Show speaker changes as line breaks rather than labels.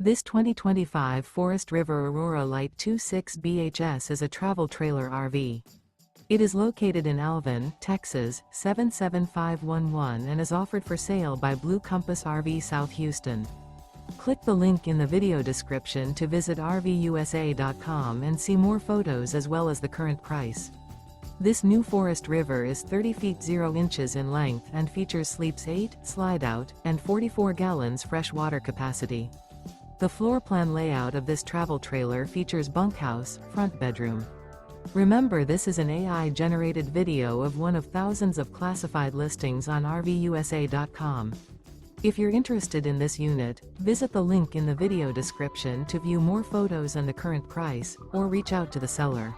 This 2025 Forest River Aurora Light 26 BHS is a travel trailer RV. It is located in Alvin, Texas, 77511 and is offered for sale by Blue Compass RV South Houston. Click the link in the video description to visit RVUSA.com and see more photos as well as the current price. This new Forest River is 30 feet 0 inches in length and features sleeps 8, slide-out, and 44 gallons fresh water capacity. The floor plan layout of this travel trailer features bunkhouse, front bedroom. Remember, this is an AI-generated video of one of thousands of classified listings on RVUSA.com. If you're interested in this unit, visit the link in the video description to view more photos and the current price, or reach out to the seller.